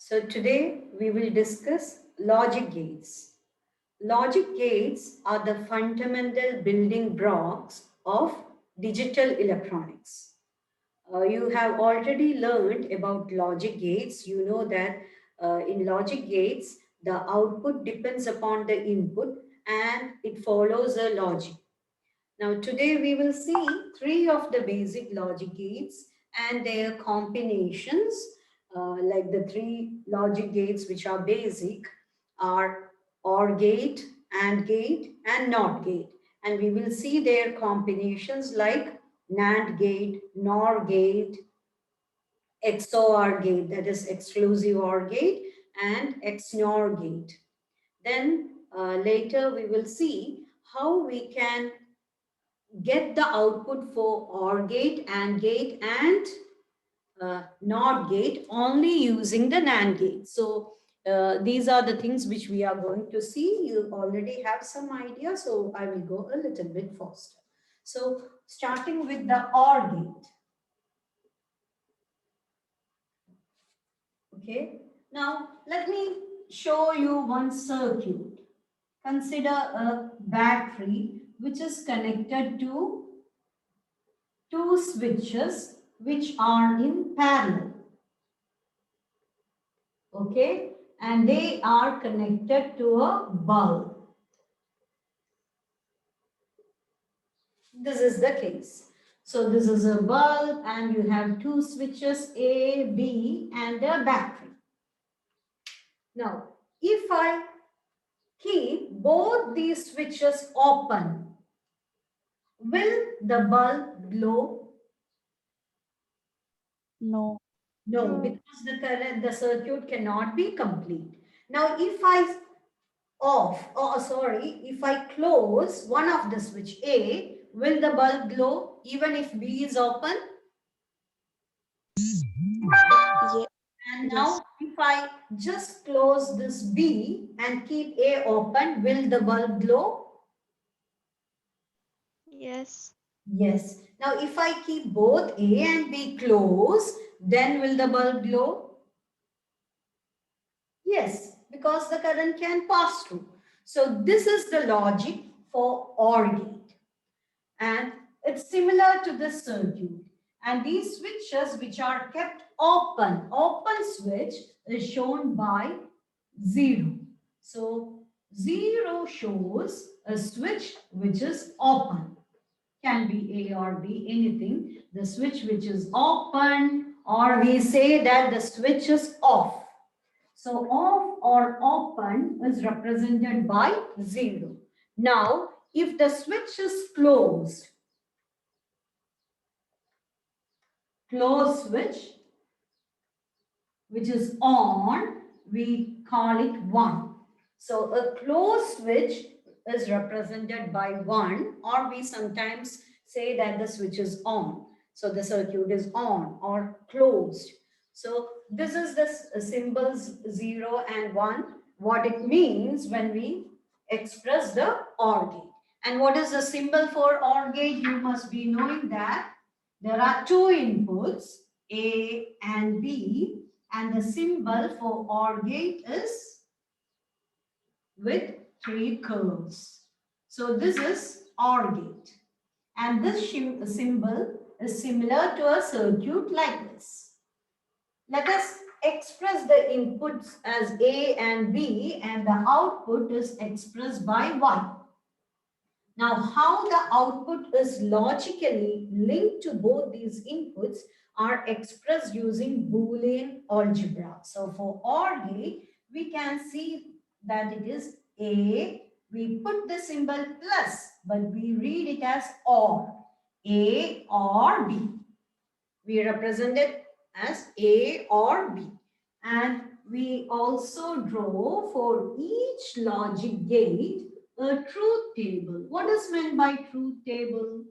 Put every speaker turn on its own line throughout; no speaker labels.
So today we will discuss logic gates. Logic gates are the fundamental building blocks of digital electronics. You have already learned about logic gates. You know that in logic gates, the output depends upon the input and it follows a logic. Now, today we will see three of the basic logic gates and their combinations, like the three logic gates which are basic are OR gate, AND gate, and NOT gate. And we will see their combinations like NAND gate, NOR gate, XOR gate, that is exclusive OR gate, and XNOR gate. Then later we will see how we can get the output for OR gate, AND gate, and NOT gate only using the NAND gate. So these are the things which we are going to see. You already have some idea, so I will go a little bit faster. So starting with the OR gate. Okay. Now let me show you one circuit. Consider a battery which is connected to two switches which are in parallel. Okay, and they are connected to a bulb. This is the case. So this is a bulb and you have two switches A, B and a battery. Now, if I keep both these switches open, will the bulb glow?
No.
No, because the circuit cannot be complete. Now, if I if I close one of the switch A, will the bulb glow even if B is open?
Ye
And
yes.
now if I just close this B and keep A open, will the bulb glow?
Yes.
Yes. Now if I keep both A and B closed, then will the bulb glow? Yes, because the current can pass through. So this is the logic for OR gate. And it's similar to this circuit. And these switches which are kept open switch is shown by 0. So 0 shows a switch which is open. Can be A or B, anything. The switch which is open, or we say that the switch is off. So off or open is represented by 0. Now, if the switch is closed switch, which is on, we call it 1. So a closed switch is represented by 1, or we sometimes say that the switch is on. So the circuit is on or closed. So this is the symbols 0 and 1, what it means when we express the OR gate. And what is the symbol for OR gate? You must be knowing that there are two inputs, A and B, and the symbol for OR gate is with three curves. So this is OR gate. And this symbol is similar to a circuit like this. Let us express the inputs as A and B, and the output is expressed by 1. Now, how the output is logically linked to both these inputs are expressed using Boolean algebra. So for OR gate, we can see that it is A. We put the symbol plus, but we read it as OR. A or B. We represent it as A or B. And we also draw for each logic gate a truth table. What is meant by truth table?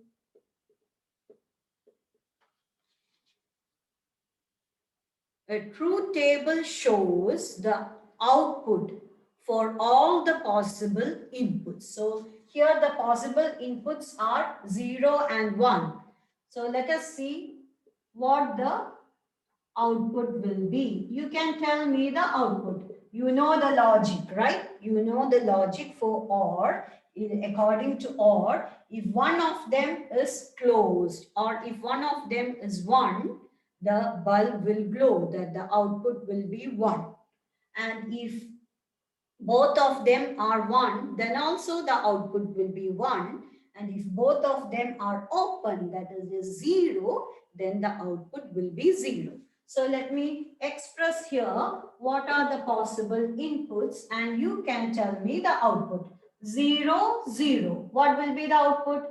A truth table shows the output for all the possible inputs. So here the possible inputs are 0 and 1. So let us see what the output will be? You can tell me the output. You know the logic, right? You know the logic for OR. According to OR, if one of them is closed or if one of them is 1, the bulb will glow, that the output will be 1. And if both of them are 1, then also the output will be 1. And if both of them are open, that is 0, then the output will be 0. So let me express here what are the possible inputs and you can tell me the output. 0, 0. What will be the output?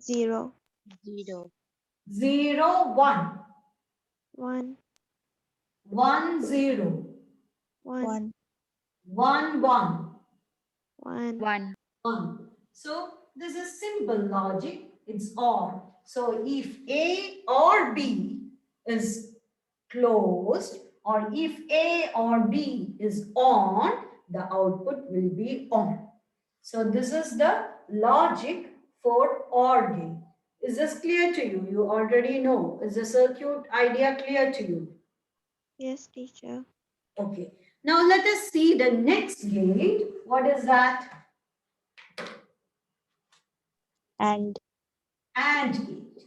0,
0,
0, 1.
1,
1, 0.
1,
1, 1.
1,
1,
1. So this is simple logic. It's OR. So if A or B is closed or if A or B is on, the output will be on. So this is the logic for OR gate. Is this clear to you? You already know. Is the circuit idea clear to you?
yes, teacher.
Okay. Now let us see the next gate. What is that?
and
AND gate.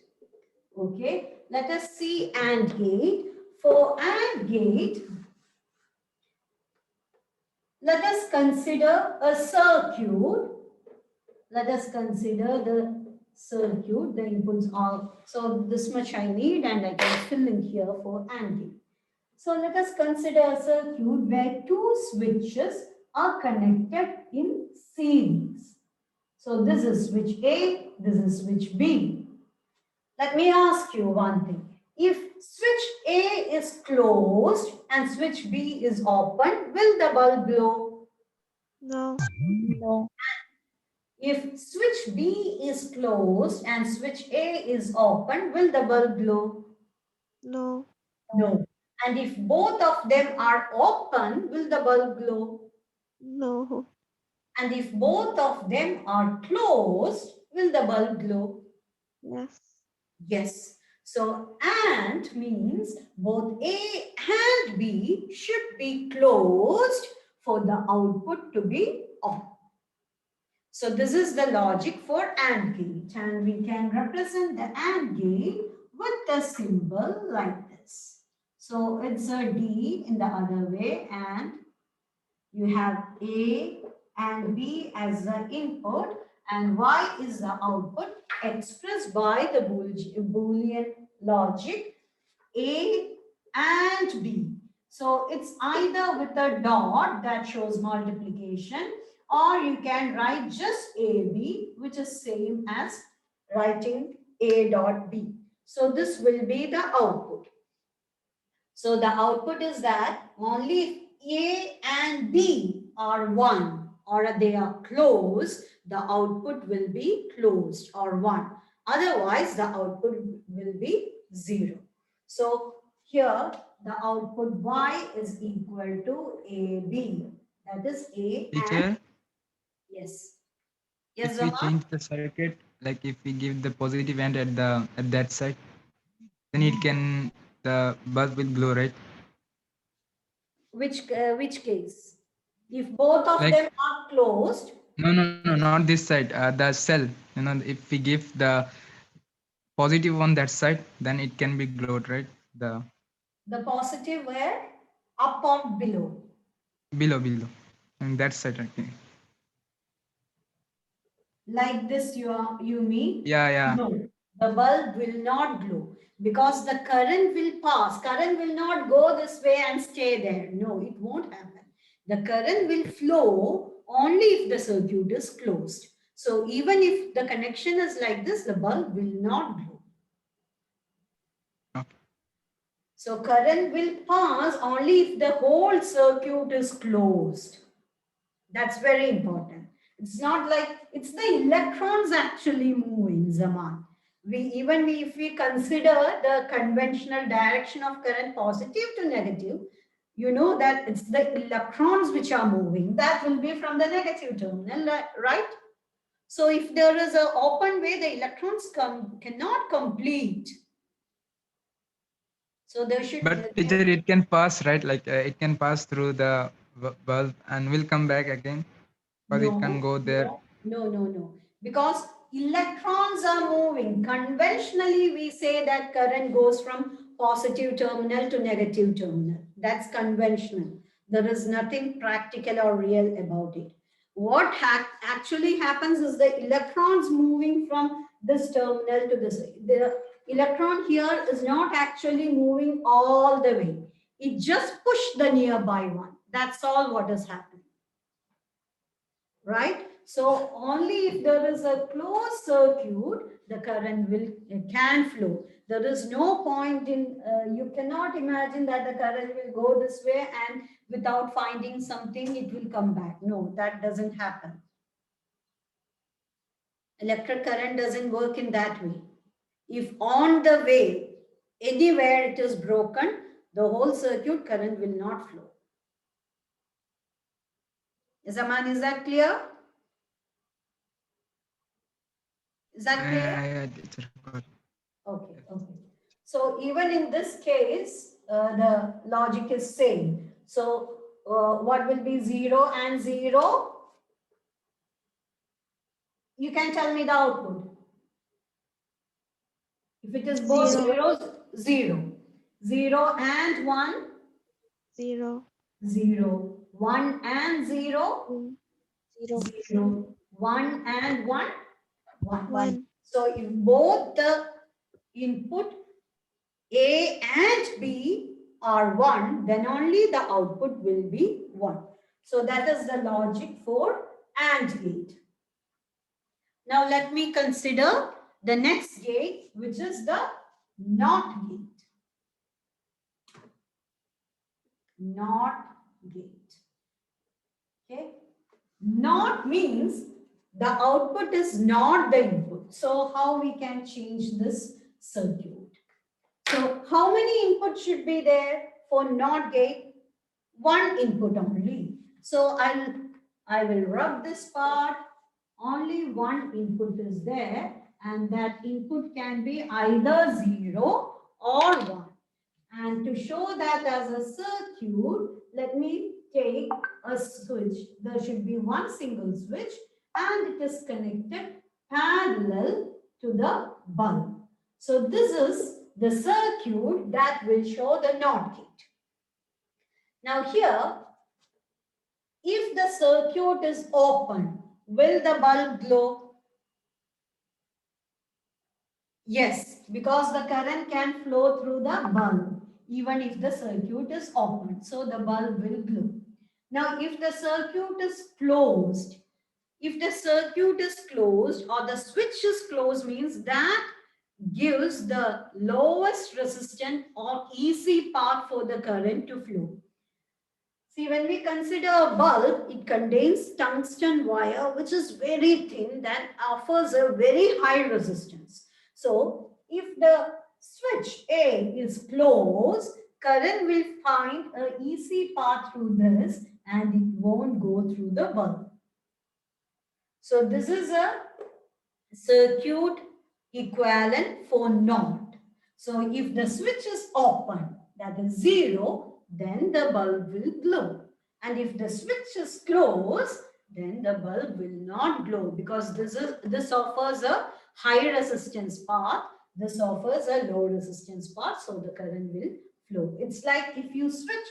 Okay, let us see AND gate. For AND gate, let us consider a circuit. Let us consider the circuit. The inputs are, so this much I need and I can fill in here for AND gate. So let us consider a circuit where two switches are connected in series. So this is switch A, this is switch B. Let me ask you one thing. If switch A is closed and switch B is open, will the bulb glow?
No,
no,
If switch B is closed and switch A is open, will the bulb glow?
no,
No. And if both of them are open, will the bulb glow?
no,
And if both of them are closed, will the bulb glow?
yes,
Yes. So and means both A and B should be closed for the output to be on. So this is the logic for AND gate and we can represent the AND gate with the symbol like this. So it's a D in the other way and you have A and B as the input and Y is the output expressed by the Boolean logic A and B. So it's either with a dot that shows multiplication or you can write just AB, which is same as writing A dot B. So this will be the output. So the output is that only if A and B are 1 or they are closed, the output will be closed or 1. Otherwise, the output will be 0. So here the output Y is equal to AB. That is A and
Teacher,
yes. Yes,
if we
Zaman?
change the circuit, like if we give the positive end at that side, then it can the bulb will glow, right?
Which case? If both of
Like
them are closed,
no, not this side. The cell. You know, if we give the positive on that side, then it can be glowed, right? The
the positive where? Up or below?
below, and that side, I think.
Like this you mean?
Yeah.
No, the bulb will not glow because the current will pass. Current will not go this way and stay there. No, it won't happen. The current will flow only if the circuit is closed. So even if the connection is like this, the bulb will not glow.
Okay.
So current will pass only if the whole circuit is closed. That's very important. It's not like it's the electrons actually moving, Zaman. If we consider the conventional direction of current positive to negative, you know that it's the electrons which are moving. That will be from the negative terminal, right? So if there is an open way, the electrons cannot complete. So there should
But teacher, it can pass, right? Like it can pass through the bulb and will come back again, but it can
no,
go there.
no. Because electrons are moving. Conventionally, we say that current goes from positive terminal to negative terminal. That's conventional. There is nothing practical or real about it. What actually happens is the electrons moving from this terminal to this. The electron here is not actually moving all the way. It just pushed the nearby one. That's all what is happening. Right? So only if there is a closed circuit, the current can flow. There is no point in, you cannot imagine that the current will go this way and without finding something, it will come back. No, that doesn't happen. Electric current doesn't work in that way. If on the way, anywhere it is broken, the whole circuit current will not flow. Is that clear? Is that clear?
Teacher, got it.
Okay. So even in this case, the logic is same. So what will be 0 and 0? You can tell me the output. If it is both
Zero.
zeros, 0. 0 and 1?
0.
0. 1 and 0?
0.
0. 1 and 1? 1.
1.
So if both the input A and B are 1, then only the output will be 1. So that is the logic for AND gate. Now let me consider the next gate, which is the NOT gate. NOT gate. Okay. NOT means the output is not the input. So how we can change this circuit? So how many inputs should be there for NOT gate? One input only. So I will rub this part. Only one input is there, and that input can be either 0 or 1. And to show that as a circuit, let me take a switch. There should be one single switch, and it is connected parallel to the bulb. So this is the circuit that will show the NOT gate. Now here, if the circuit is open, will the bulb glow? Yes, because the current can flow through the bulb, even if the circuit is open. So the bulb will glow. Now, if the circuit is closed, or the switch is closed, means that gives the lowest resistance or easy path for the current to flow. See, when we consider a bulb, it contains tungsten wire, which is very thin, that offers a very high resistance. So, if the switch A is closed, current will find an easy path through this and it won't go through the bulb. So, this is a circuit equivalent for NOT. So, if the switch is open, that is 0, then the bulb will glow. And if the switch is closed, then the bulb will not glow, because this offers a high resistance path, this offers a low resistance path, so the current will flow. It's like if you switch,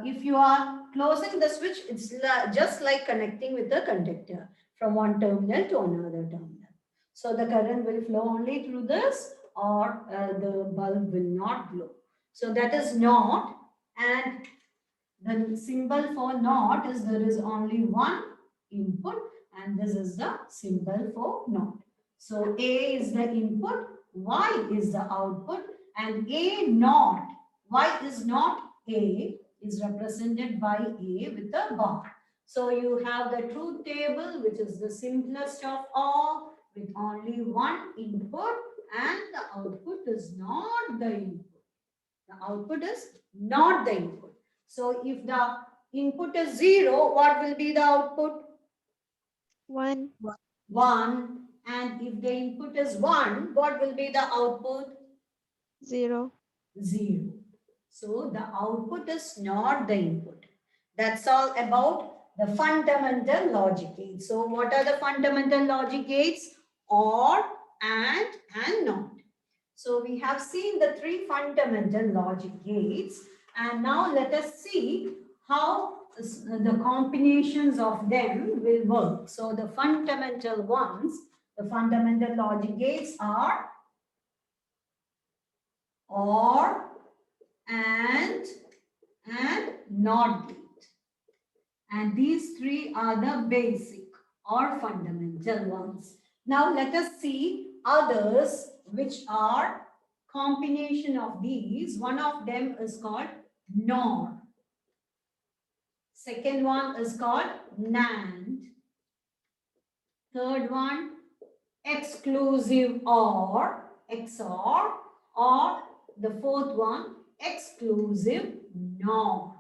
if you are closing the switch, it's just like connecting with a conductor from one terminal to another terminal. So the current will flow only through this, or the bulb will not glow. So that is NOT, and the symbol for NOT is there is only one input, and this is the symbol for NOT. So A is the input, Y is the output, and A NOT, Y is not A, is represented by A with a bar. So you have the truth table, which is the simplest of all, with only one input, and the output is not the input. The output is not the input. So if the input is 0, what will be the output?
1.
1. And if the input is 1, what will be the output?
0.
0. So the output is not the input. That's all about the fundamental logic gates. So what are the fundamental logic gates? OR, and NOT. So we have seen the three fundamental logic gates, and now let us see how the combinations of them will work. So the fundamental ones, the fundamental logic gates are OR, and NOT gate. And these three are the basic or fundamental ones. Now let us see others which are combination of these. One of them is called NOR. Second one is called NAND. Third one, exclusive OR, XOR, or the fourth one, exclusive NOR.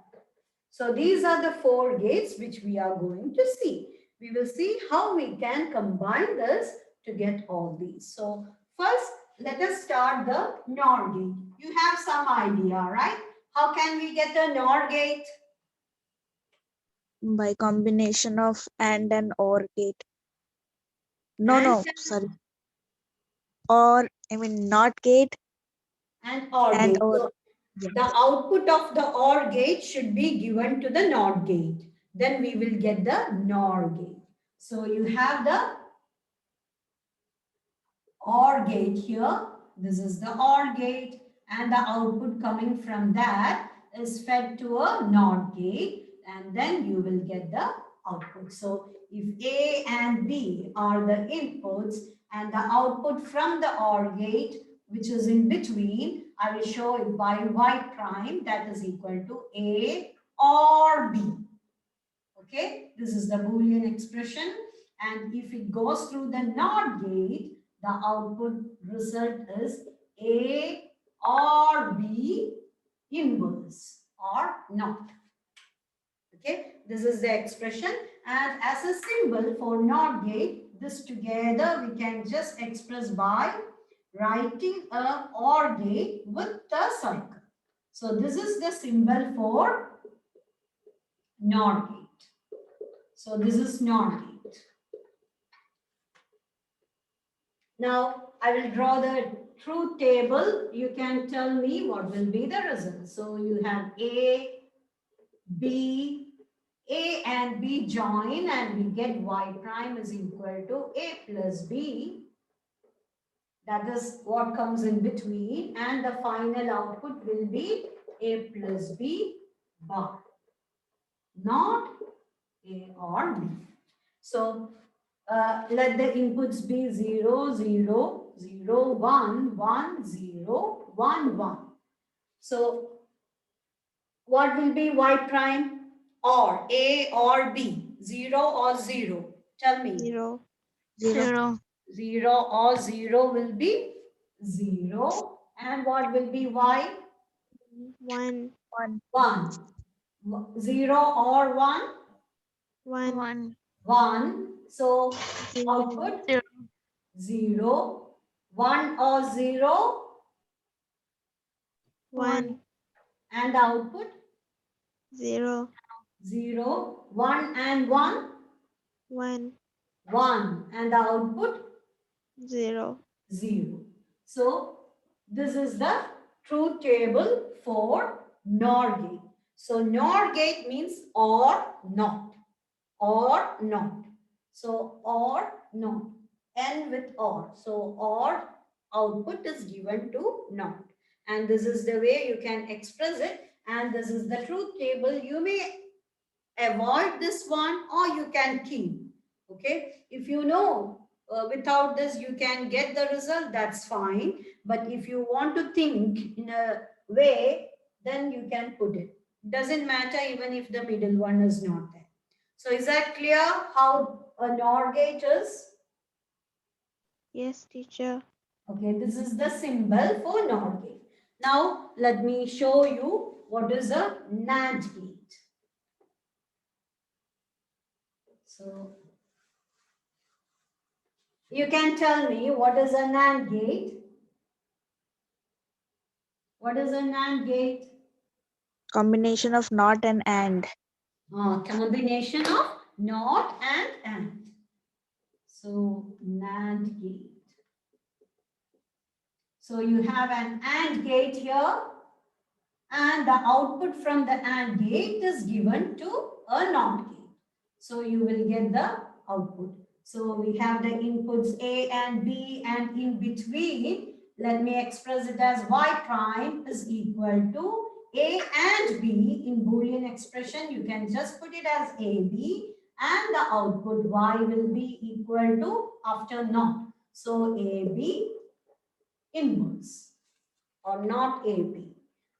So these are the four gates which we are going to see. We will see how we can combine this to get all these. So first, let us start the NOR gate. You have some idea, right? How can we get a NOR gate?
By combination of AND and OR gate. No, sorry. Or, NOT gate
And OR
and
gate.
OR.
So
Yeah.
the output of the OR gate should be given to the NOT gate. Then we will get the NOR gate. So you have the OR gate here. This is the OR gate, and the output coming from that is fed to a NOT gate, and then you will get the output. So if A and B are the inputs and the output from the OR gate, which is in between, I will show it by Y prime, that is equal to A or B. Okay, this is the Boolean expression, and if it goes through the NOT gate, the output result is A or B inverse or not. Okay, this is the expression, and as a symbol for NOT gate, this together we can just express by writing a OR gate with the circle. So this is the symbol for NOT gate. So this is NOT gate. Now I will draw the truth table. You can tell me what will be the result. So you have A and B join, and we get Y prime is equal to A plus B. That is what comes in between, and the final output will be A plus B bar, not A or B. So let the inputs be 0, 0, 0, 1, 1, 0, 1, 1. So what will be Y prime? Or A or B? 0 or 0? Tell me.
0.
0.
0 or 0 will be 0. And what will be Y?
1.
1.
1. 0 or 1?
1.
1.
1. So
0.
output
0.
0. 1 or 0?
1.
And the output?
0.
0. 1 and 1?
1.
1. And the output?
0.
0. So this is the truth table for NOR gate. So NOR gate means or not. Or not. So or not. N with or. So or output is given to not. And this is the way you can express it. And this is the truth table. You may avoid this one or you can keep. Okay. If you know without this you can get the result, that's fine. But if you want to think in a way, then you can put it. Doesn't matter even if the middle one is not there. So is that clear how a NOR gate is?
Yes, teacher.
Okay, this is the symbol for NOR gate. Now let me show you what is a NAND gate. So you can tell me what is a NAND gate? What is an AND gate?
Combination of not and.
Combination of not and AND. So NAND gate. So you have an AND gate here, and the output from the AND gate is given to a NOT gate. So you will get the output. So we have the inputs A and B, and in between, let me express it as Y prime is equal to A and B. In Boolean expression, you can just put it as AB, and the output Y will be equal to after NOT. So AB inverse or not AB.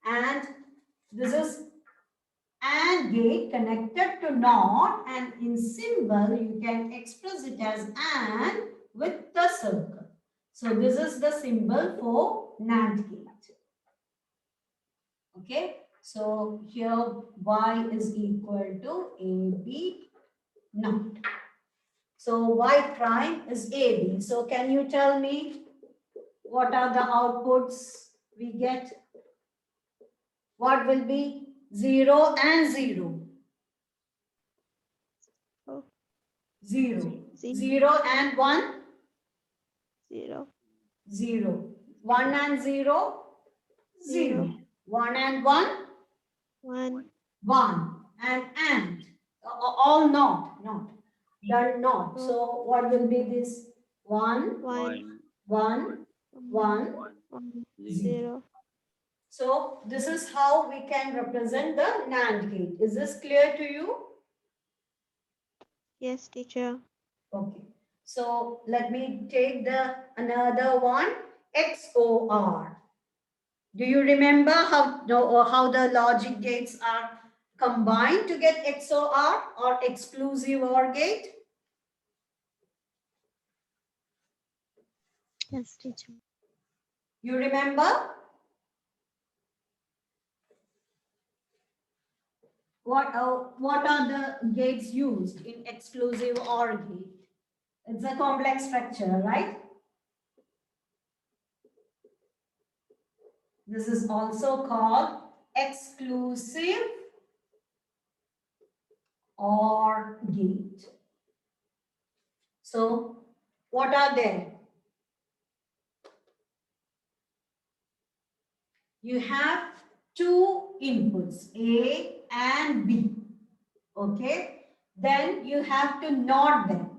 And this is AND gate connected to NOT, and in symbol you can express it as AND with the circle. So this is the symbol for NAND gate. Okay, so here Y is equal to AB NOT. So Y prime is AB. So can you tell me what are the outputs we get? What will be 0 and 0?
Oh.
0.
Zero.
0 and 1?
0.
0. 1 and 0? 0. 1 and 1?
1.
1. And. All not. Done not.
No.
So what will be this? 1,
1.
1, 1,
0.
So this is how we can represent the NAND gate. Is this clear to you?
Yes, teacher.
Okay. So let me take another one, XOR. Do you remember how the logic gates are combined to get XOR or exclusive OR gate?
Yes, teacher.
You remember? What are the gates used in exclusive OR gate? It's a complex structure, right? This is also called exclusive OR gate. So what are they? You have two inputs, A and B. Okay. Then you have to NOT them.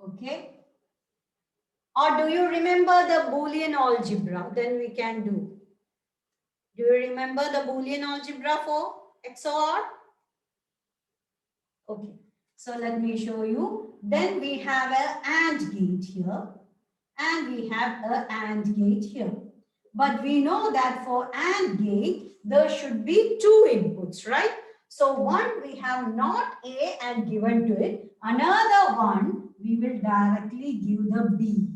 Okay. Or do you remember the Boolean algebra? Then we can do. Do you remember the Boolean algebra for XOR? Okay. So let me show you. Then we have an AND gate here. And we have an AND gate here. But we know that for AND gate, there should be two inputs, right? So one, we have not A and given to it. Another one, we will directly give the B.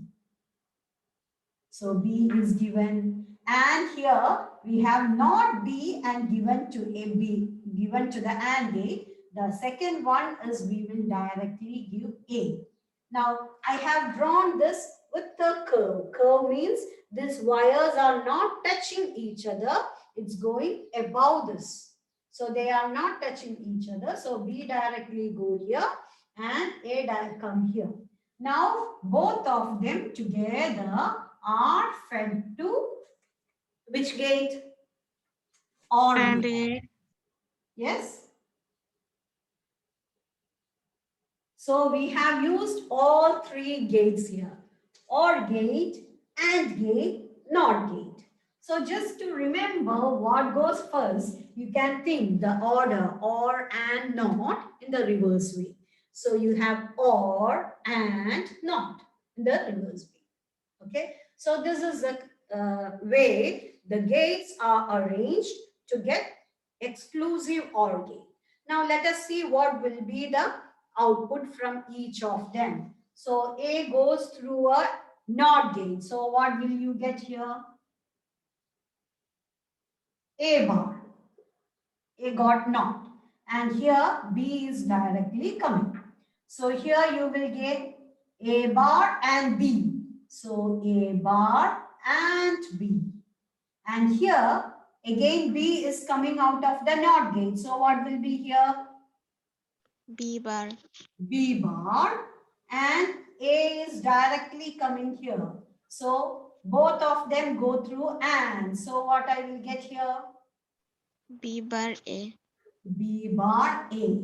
So B is given. And here, we have not B and given to a B, given to the AND gate. The second one is we will directly give A. Now, I have drawn this with the curve. Curve means these wires are not touching each other. It's going above this. So they are not touching each other. So B directly go here and A come here. Now, both of them together are fed to which gate? OR
And
gate. Yes. So we have used all three gates here. OR gate, AND gate, NOT gate. So just to remember what goes first, you can think the order OR and NOT in the reverse way. So you have OR and NOT in the reverse way. Okay. So this is the way the gates are arranged to get exclusive OR gate. Now let us see what will be the output from each of them. So A goes through a NOT gate. So what will you get here? A bar. A got NOT. And here B is directly coming. So here you will get A bar and B. So A bar and B. And here again B is coming out of the NOT gate. So what will be here?
B bar.
B bar, and A is directly coming here. So both of them go through AND. So what I will get here?
B bar A.
B bar A.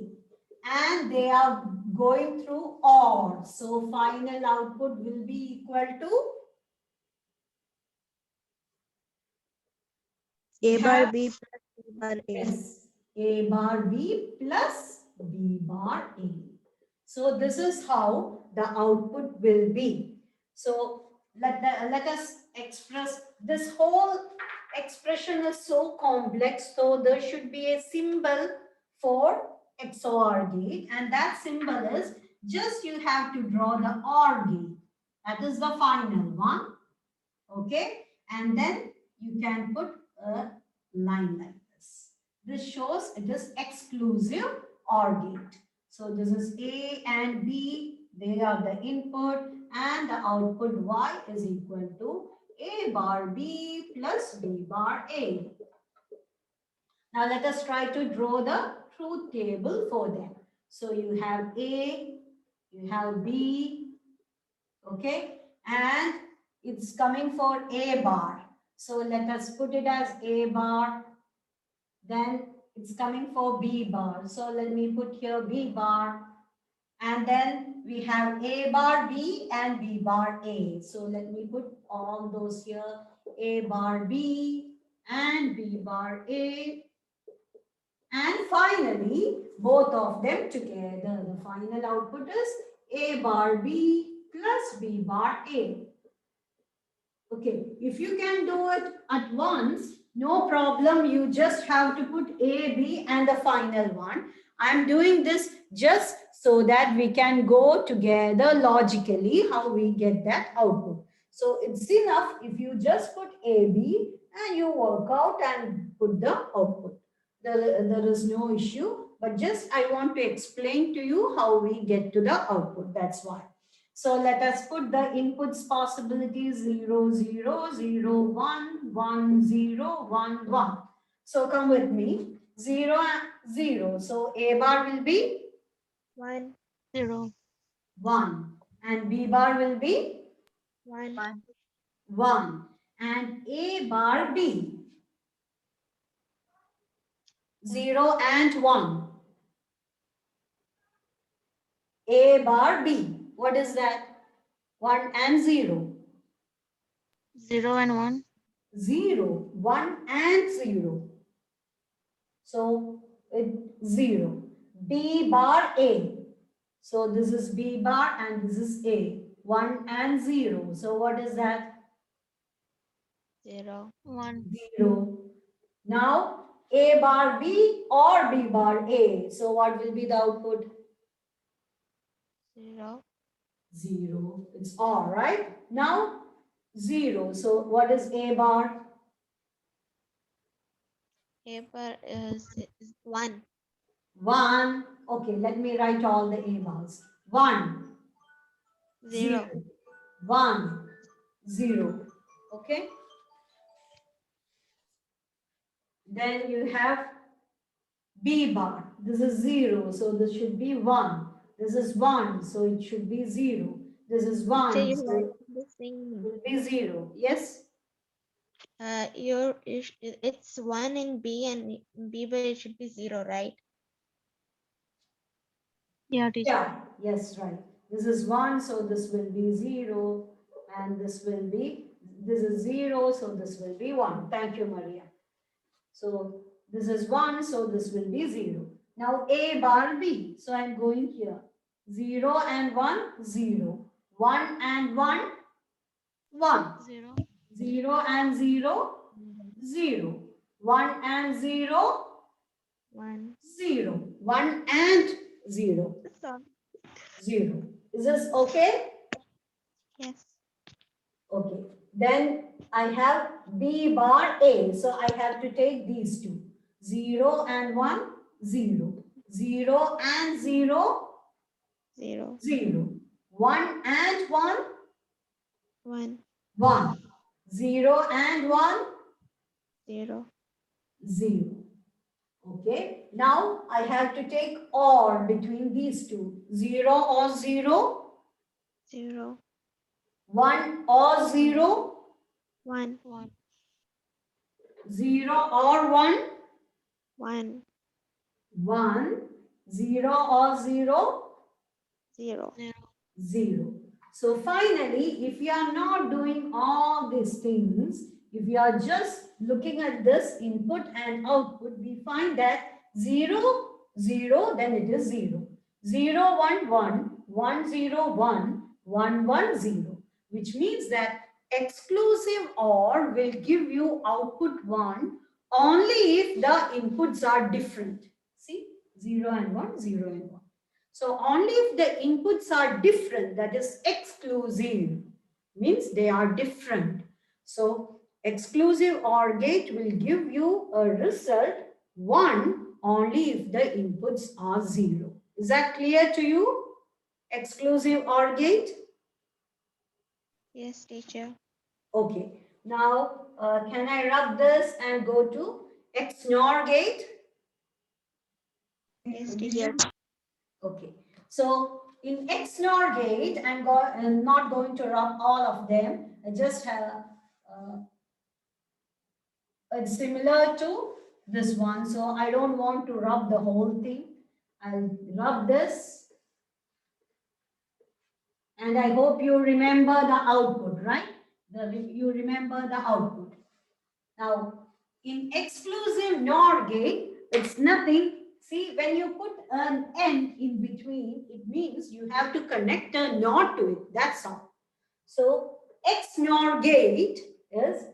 And they are going through OR. So final output will be equal to
A bar B plus B bar A.
yes, A bar B plus B bar A. So this is how the output will be. So let us express this whole expression is so complex. So there should be a symbol for XOR gate, and that symbol is just you have to draw the OR gate. That is the final one. Okay, and then you can put a line like this. This shows it is exclusive OR gate. So this is A and B, they are the input, and the output Y is equal to A bar B plus B bar A. Now let us try to draw the truth table for them. So you have A, you have B, okay, and it's coming for A bar. So let us put it as A bar. Then it's coming for B bar. So let me put here B bar. And then we have A bar B and B bar A. So let me put all those here. A bar B and B bar A. And finally, both of them together. The final output is A bar B plus B bar A. Okay, if you can do it at once, no problem. You just have to put A, B and the final one. I'm doing this just so that we can go together logically how we get that output. So it's enough if you just put A, B and you work out and put the output. There is no issue, but just I want to explain to you how we get to the output. That's why. So let us put the inputs possibilities 0, 0, 0, 1, 1, 0, 1, 1. So come with me. 0, 0. So A bar will be
1, 0.
1. And B bar will be
1,
1. And A bar B 0 and 1. A bar B. What is that? 1 and 0.
0 and 1.
0, 1 and 0. So it 0. B bar A. So this is B bar and this is A. 1 and 0. So what is that?
0, 1.
0. Now A bar B or B bar A. So what will be the output?
0.
0. It's all right. Now 0. So what is A bar?
A bar is 1.
1. Okay, let me write all the A bars. 1,
0.
1, 0. Okay. Then you have B bar. This is 0, so this should be 1. This is 1, so it should be 0. This is 1, so it
the same.
will be 0. Yes?
It's 1 in B and B bar it should be 0, right? Yeah, teacher.
Yeah, yes, right. This is 1, so this will be 0. And this is 0, so this will be 1. Thank you, Maria. So this is 1, so this will be 0. Now A bar B. So I'm going here. 0 and 1, 0. 1 and 1, 1.
0.
0 and 0, 0. 1 and 0,
1.
0. 1 and 0, 0. Is this okay?
Yes.
Okay. Then I have B bar A. So I have to take these two. 0 and 1, 0. 0 and 0,
0.
0. 1 and 1,
1,
1. 0 and 1,
0,
0. Okay, now I have to take OR between these two. 0 or 0,
0,
1 or 0,
1,
0 or 1,
1,
1, 0 or 0,
0.
0. So finally, if you are not doing all these things, if you are just looking at this input and output, we find that 0, 0, then it is 0. 0, 1, 1, 1, 0, 1, 1, 1, 0, which means that exclusive OR will give you output 1 only if the inputs are different. See, 0 and 1, 0 and 1. So only if the inputs are different, that is exclusive, means they are different. So exclusive OR gate will give you a result 1 only if the inputs are 0. Is that clear to you? Exclusive OR gate?
Yes, teacher.
Okay. Now, can I rub this and go to XNOR gate?
Yes, teacher.
Okay, so in XNOR gate, I'm not going to rub all of them. I just have it's similar to this one, so I don't want to rub the whole thing. I'll rub this, and I hope you remember the output, right? You remember the output. Now, in exclusive NOR gate, it's nothing. See, when you put an N in between, it means you have to connect a NOR to it. That's all. So, XNOR gate is,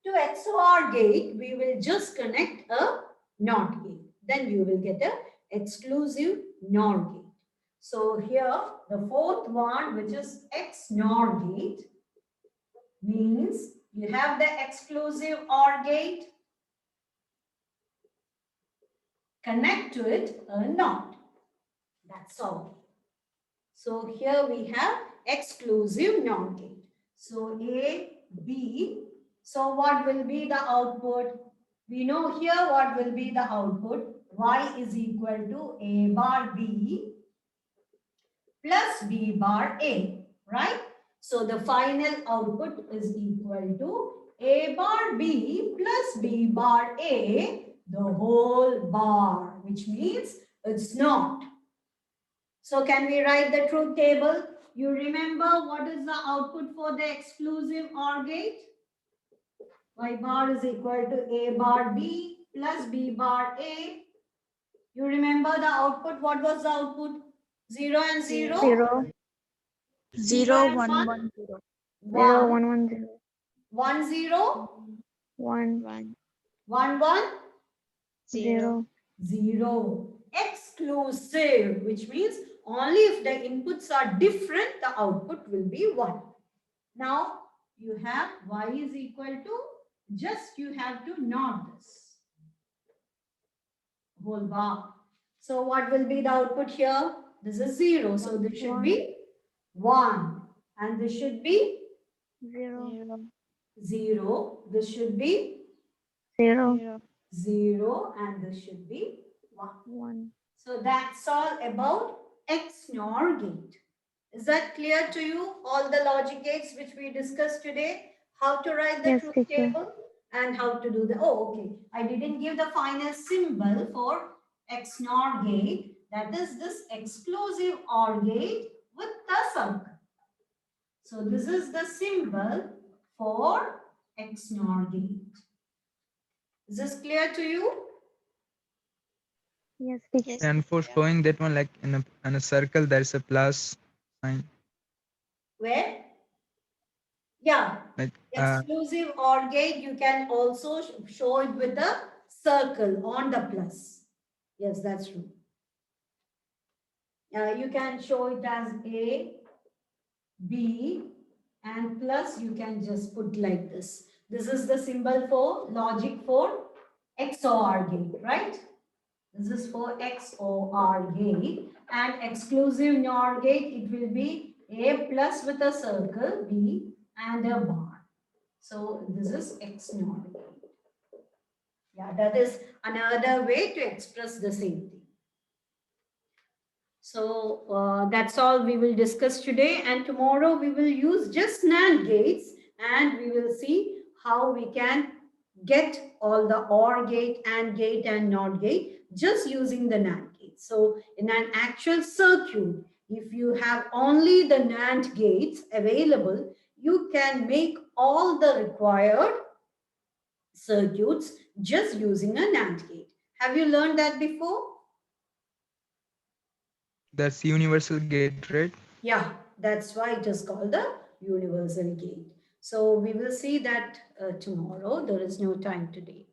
to XOR gate, we will just connect a NOT gate. Then you will get a exclusive NOR gate. So, here, the fourth one, which is XNOR gate, means you have the exclusive OR gate, connect to it a NOT. That's all. So here we have exclusive NOT gate. So A, B. So what will be the output? We know here what will be the output. Y is equal to A bar B plus B bar A, right? So the final output is equal to A bar B plus B bar A, the whole bar, which means it's not. So can we write the truth table? You remember what is the output for the exclusive OR gate? Y bar is equal to A bar B plus B bar A. You remember the output? What was the output? 0 and 0?
0, 0,
and
1,
1?
1, 0.
1,
1, 1, 0.
1, 0,
1, 1,
1, 1,
0.
0. Exclusive, which means only if the inputs are different, the output will be 1. Now, you have y is equal to, just you have to NOT this whole bar. So what will be the output here? This is 0. So this should be 1. And this should be
0.
0. This should be
0.
0. And this should be 1.
1.
So that's all about XNOR gate. Is that clear to you? All the logic gates which we discussed today, how to write the
Yes,
truth
teacher.
table and how to do the, oh, okay. I didn't give the final symbol for XNOR gate. That is this exclusive OR gate with the circle. So this is the symbol for XNOR gate. Is this clear to you?
Yes, teacher.
And for showing that one, like in a circle, there's a plus sign.
Where? Yeah,
Like
exclusive OR gate, you can also show it with a circle on the plus. Yes, that's true. You can show it as A, B, and plus you can just put like this. This is the symbol for logic for XOR gate, right? This is for XOR gate, and exclusive NOR gate, it will be A plus with a circle, B and a bar. So this is XNOR gate. Yeah, that is another way to express the same thing. So that's all we will discuss today, and tomorrow we will use just NAND gates, and we will see how we can get all the OR gate, AND gate and NOT gate just using the NAND gate. So in an actual circuit, if you have only the NAND gates available, you can make all the required circuits just using a NAND gate. Have you learned that before?
That's universal gate, right?
Yeah, that's why it is called the universal gate. So we will see that tomorrow. There is no time today.